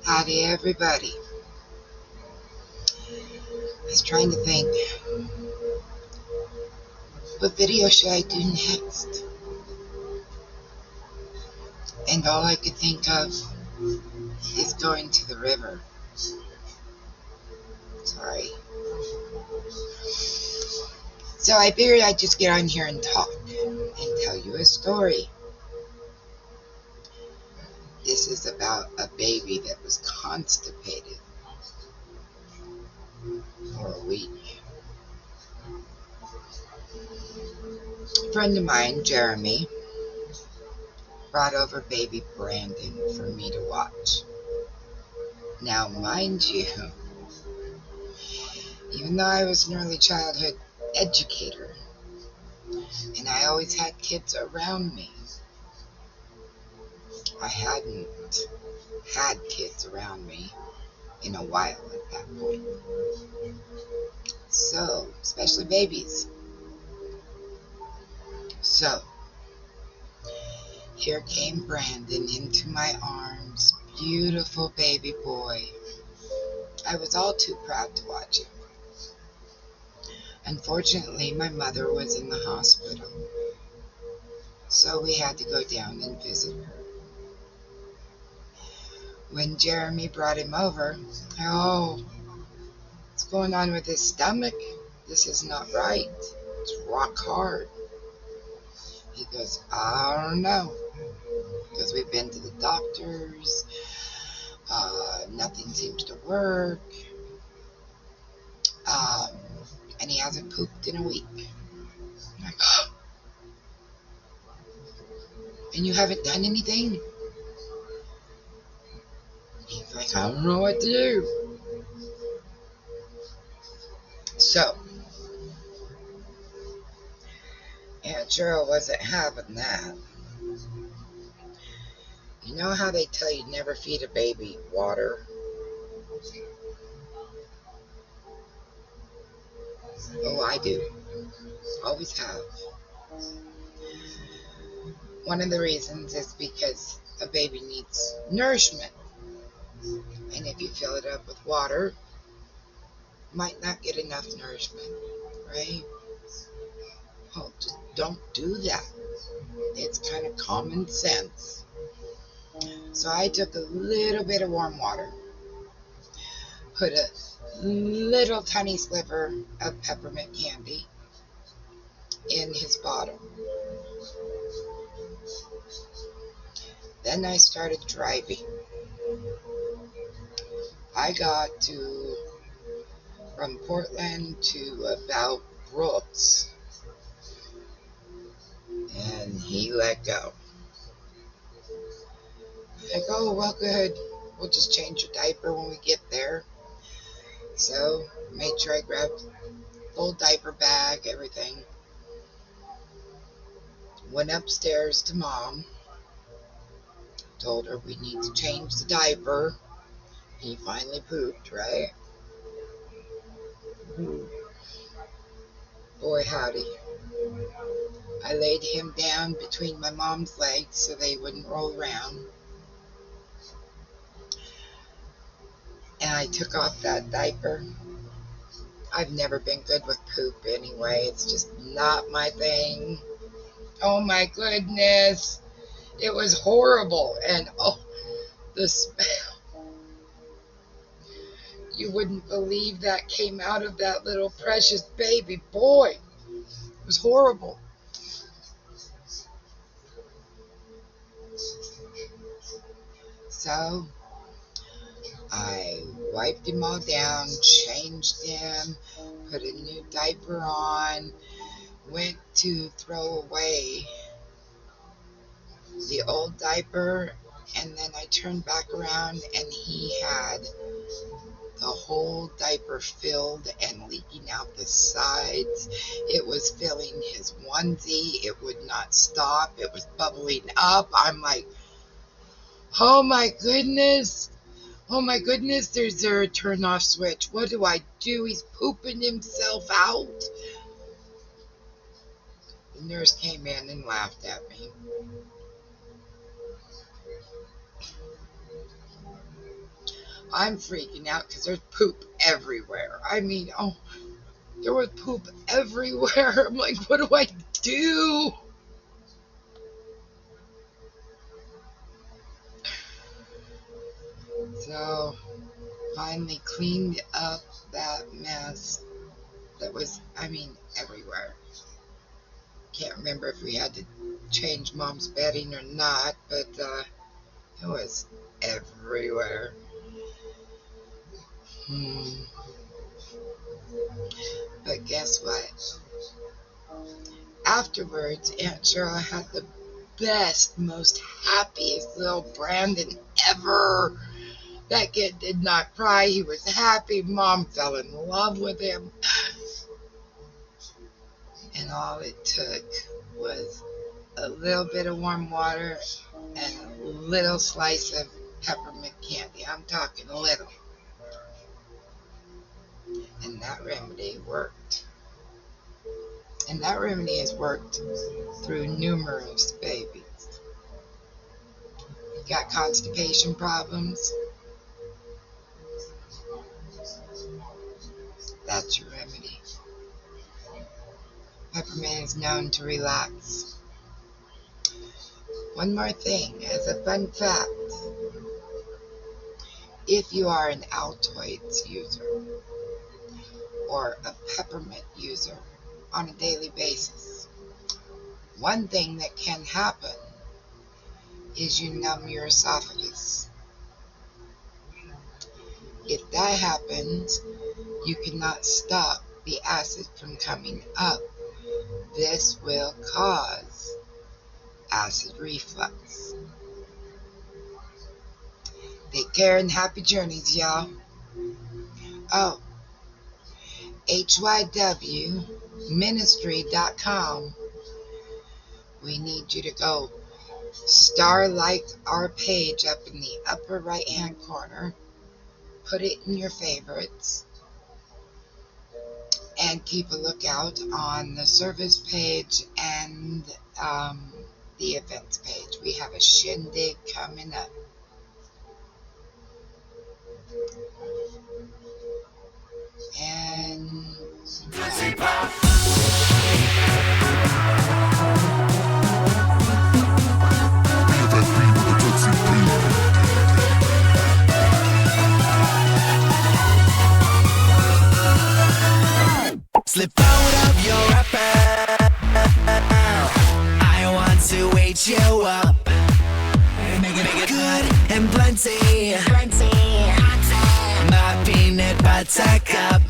Howdy, everybody. I was trying to think, what video should I do next? And all I could think of is going to the river. Sorry. So I figured I'd just get on here and talk and tell you a story. This is about a baby that was constipated for a week. A friend of mine, Jeremy, brought over baby Brandon for me to watch. Now, mind you, even though I was an early childhood educator, and I always had kids around me, I hadn't had kids around me in a while at that point. So, especially babies. So, here came Brandon into my arms, beautiful baby boy. I was all too proud to watch him. Unfortunately, my mother was in the hospital, so we had to go down and visit her. When Jeremy brought him over, oh, what's going on with his stomach? This is not right. It's rock hard. He goes, I don't know, because we've been to the doctors. Nothing seems to work. And he hasn't pooped in a week. I'm like, oh, and you haven't done anything? He's like, I don't know what to do. So, Aunt Cheryl wasn't having that. You know how they tell you never feed a baby water? Oh, I do. Always have. One of the reasons is because a baby needs nourishment. And if you fill it up with water, might not get enough nourishment, right? Oh, just don't do that. It's kind of common sense. So I took a little bit of warm water, put a little tiny sliver of peppermint candy in his bottle. Then I started driving. I got from Portland to about Brooks, and he let go. I go, well, good. We'll just change your diaper when we get there. So, made sure I grabbed full diaper bag, everything. Went upstairs to Mom. Told her we need to change the diaper. He finally pooped, right? Boy, howdy. I laid him down between my mom's legs so they wouldn't roll around. And I took off that diaper. I've never been good with poop anyway. It's just not my thing. Oh my goodness. It was horrible. And oh, the smell. You wouldn't believe that came out of that little precious baby boy. It was horrible. So I wiped him all down, changed him, put a new diaper on, went to throw away the old diaper, and then I turned back around and he had the whole diaper filled and leaking out the sides. It was filling his onesie. It would not stop. It was bubbling up. I'm like, oh my goodness. Oh my goodness, there's a turn off switch. What do I do? He's pooping himself out. The nurse came in and laughed at me. I'm freaking out because there's poop everywhere. I mean, oh, there was poop everywhere. I'm like, what do I do? So, finally cleaned up that mess that was, I mean, everywhere. Can't remember if we had to change Mom's bedding or not, but it was everywhere. But guess what? Afterwards, Aunt Cheryl had the best, most happiest little Brandon ever. That kid did not cry. He was happy. Mom fell in love with him. And all it took was a little bit of warm water and a little slice of peppermint candy. I'm talking a little. And that remedy worked. And that remedy has worked through numerous babies. You got constipation problems? That's your remedy. Peppermint is known to relax. One more thing, as a fun fact, if you are an Altoids user or a peppermint user on a daily basis, one thing that can happen is you numb your esophagus. If that happens, you cannot stop the acid from coming up. This will cause acid reflux. Take care and happy journeys, y'all. Oh, HYWMinistry.com. We need you to go like our page up in the upper right hand corner. Put it in your favorites. And keep a lookout on the service page and the events page. We have a shindig coming up. And slip out of your wrapper. I want to wake you up. Make it good and plenty. My peanut butter cup.